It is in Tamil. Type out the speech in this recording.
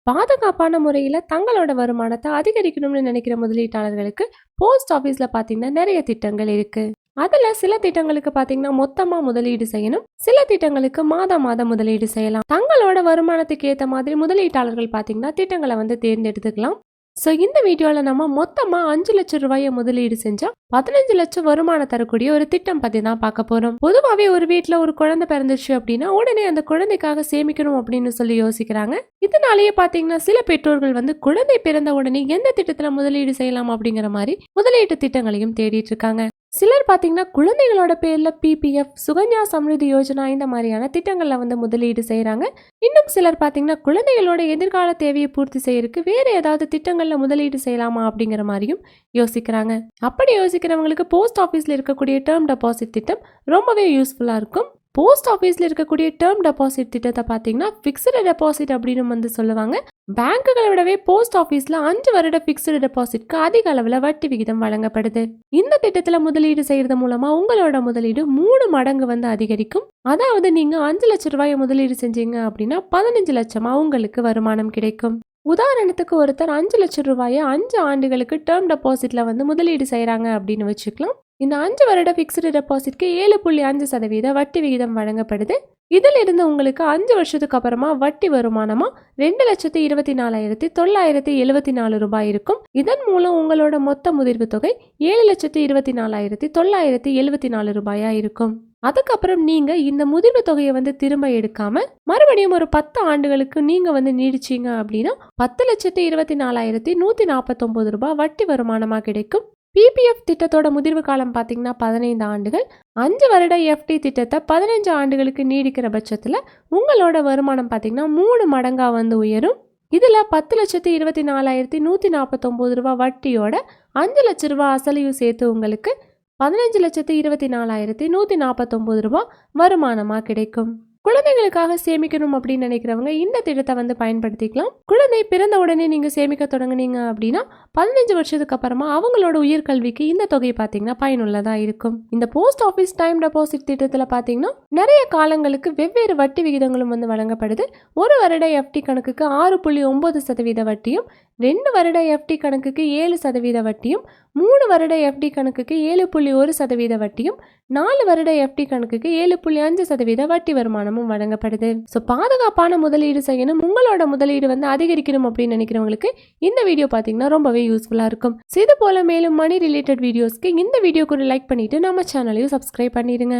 பாதுகாப்பான முறையில தங்களோட வருமானத்தை அதிகரிக்கணும்னு நினைக்கிற முதலீட்டாளர்களுக்கு போஸ்ட் ஆபீஸ்ல பாத்தீங்கன்னா நிறைய திட்டங்கள் இருக்கு. அதுல சில திட்டங்களுக்கு பாத்தீங்கன்னா மொத்தமா முதலீடு செய்யணும், சில திட்டங்களுக்கு மாதம் மாதம் முதலீடு செய்யலாம். தங்களோட வருமானத்துக்கு ஏத்த மாதிரி முதலீட்டாளர்கள் பாத்தீங்கன்னா திட்டங்களை தேர்ந்தெடுத்துக்கலாம். ஸோ இந்த வீடியோவில் நம்ம மொத்தமாக 5 லட்சம் ரூபாயை முதலீடு செஞ்சால் 15 லட்சம் வருமானம் தரக்கூடிய ஒரு திட்டம் பற்றி தான் பார்க்க போகிறோம். பொதுவாகவே ஒரு வீட்டில் ஒரு குழந்தை பிறந்துச்சு அப்படின்னா உடனே அந்த குழந்தைக்காக சேமிக்கணும் அப்படின்னு சொல்லி யோசிக்கிறாங்க. இதனாலேயே பார்த்தீங்கன்னா சில பெற்றோர்கள் குழந்தை பிறந்த உடனே எந்த திட்டத்தில் முதலீடு செய்யலாம் அப்படிங்கிற மாதிரி முதலீட்டு திட்டங்களையும் தேடிட்டு இருக்காங்க. சிலர் பார்த்தீங்கன்னா குழந்தைகளோட பேர்ல பிபிஎஃப், சுகன்யா சம்ருதி யோஜனா இந்த மாதிரியான திட்டங்கள்ல முதலீடு செய்யறாங்க. இன்னும் சிலர் பார்த்தீங்கன்னா குழந்தைகளோட எதிர்கால தேவையை பூர்த்தி செய்யறதுக்கு வேற ஏதாவது திட்டங்கள்ல முதலீடு செய்யலாமா அப்படிங்கிற மாதிரியும் யோசிக்கிறாங்க. அப்படி யோசிக்கிறவங்களுக்கு போஸ்ட் ஆபீஸ்ல இருக்கக்கூடிய டேர்ம் டெபாசிட் திட்டம் ரொம்பவே யூஸ்ஃபுல்லா இருக்கும். போஸ்ட் ஆஃபீஸில் இருக்கக்கூடிய டேர்ம் டெபாசிட் திட்டத்தை பார்த்தீங்கன்னா ஃபிக்ஸ்டு டெபாசிட் அப்படின்னு சொல்லுவாங்க. பேங்குகளை விடவே போஸ்ட் ஆஃபீஸில் 5 வருட ஃபிக்ஸ்டு டெபாசிட்க்கு அதிக அளவில் வட்டி விகிதம் வழங்கப்படுது. இந்த திட்டத்தில் முதலீடு செய்யறது மூலமா உங்களோட முதலீடு 3 மடங்கு அதிகரிக்கும். அதாவது நீங்க 5 லட்சம் ரூபாயை முதலீடு செஞ்சீங்க அப்படின்னா 15 லட்சமா உங்களுக்கு வருமானம் கிடைக்கும். உதாரணத்துக்கு ஒருத்தர் 5 லட்சம் ரூபாயை 5 ஆண்டுகளுக்கு டேர்ம் டெபாசிட்ல முதலீடு செய்யறாங்க அப்படின்னு வச்சுக்கலாம். இந்த 5 வருட ஃபிக்ஸ்டு டெபாசிட்க்கு 7.5% வட்டி விகிதம் வழங்கப்படுது. இதில் இருந்து உங்களுக்கு 5 வருஷத்துக்கு அப்புறமா வட்டி வருமானமா 2,24,974 ரூபாய் இருக்கும். இதன் மூலம் உங்களோட மொத்த முதிர்வு தொகை 7,24,974 ரூபாயா இருக்கும். அதுக்கப்புறம் நீங்க இந்த முதிர்வு தொகையை திரும்ப எடுக்காம மறுபடியும் ஒரு 10 ஆண்டுகளுக்கு நீங்க நீடிச்சீங்க அப்படின்னா 10,24,149 ரூபாய் வட்டி வருமானமா கிடைக்கும். பிபிஎஃப் திட்டத்தோட முதிர்வு காலம் பார்த்தீங்கன்னா 15 ஆண்டுகள். 5 வருட எஃப்டி திட்டத்தை 15 ஆண்டுகளுக்கு நீடிக்கிற பட்சத்தில் உங்களோட வருமானம் பார்த்தீங்கன்னா 3 மடங்கா உயரும். இதில் 10,24,149 ரூபாய் வட்டியோட 5 லட்சம் ரூபாய் அசலையும் சேர்த்து உங்களுக்கு 15,24,149 ரூபாய் வருமானமாக கிடைக்கும். குழந்தைகளுக்காக சேமிக்கணும் அப்படின்னு நினைக்கிறவங்க இந்த திட்டத்தை பயன்படுத்திக்கலாம். குழந்தை பிறந்த உடனே நீங்க சேமிக்க தொடங்குனீங்க அப்படின்னா 15 வருஷத்துக்கு அப்புறமா அவங்களோட உயர்கல்விக்கு இந்த தொகை பார்த்தீங்கன்னா பயனுள்ளதா இருக்கும். இந்த போஸ்ட் ஆஃபீஸ் டைம் டெபாசிட் திட்டத்தில் பார்த்தீங்கன்னா நிறைய காலங்களுக்கு வெவ்வேறு வட்டி விகிதங்களும் வழங்கப்படுது. 1 வருட எஃப்டி கணக்குக்கு 6.9% வட்டியும், 2 வருட எஃப்டி கணக்குக்கு 7% வட்டியும், 3 வருட எஃப்டி கணக்குக்கு 7.1% வட்டியும், 4 வருட எஃப்டி கணக்குக்கு 7.5% வட்டி வருமானமும் வழங்கப்படுது. ஸோ பாதுகாப்பான முதலீடு செய்யணும், உங்களோட முதலீடு அதிகரிக்கணும் அப்படின்னு நினைக்கிறவங்களுக்கு இந்த வீடியோ பார்த்தீங்கன்னா ரொம்பவே யூஸ்ஃபுல்லாக இருக்கும். இது போல மேலும் மணி ரிலேட்டட் வீடியோஸ்க்கு இந்த வீடியோக்கு ஒரு லைக் பண்ணிட்டு நம்ம சேனலையும் சப்ஸ்கிரைப் பண்ணிடுங்க.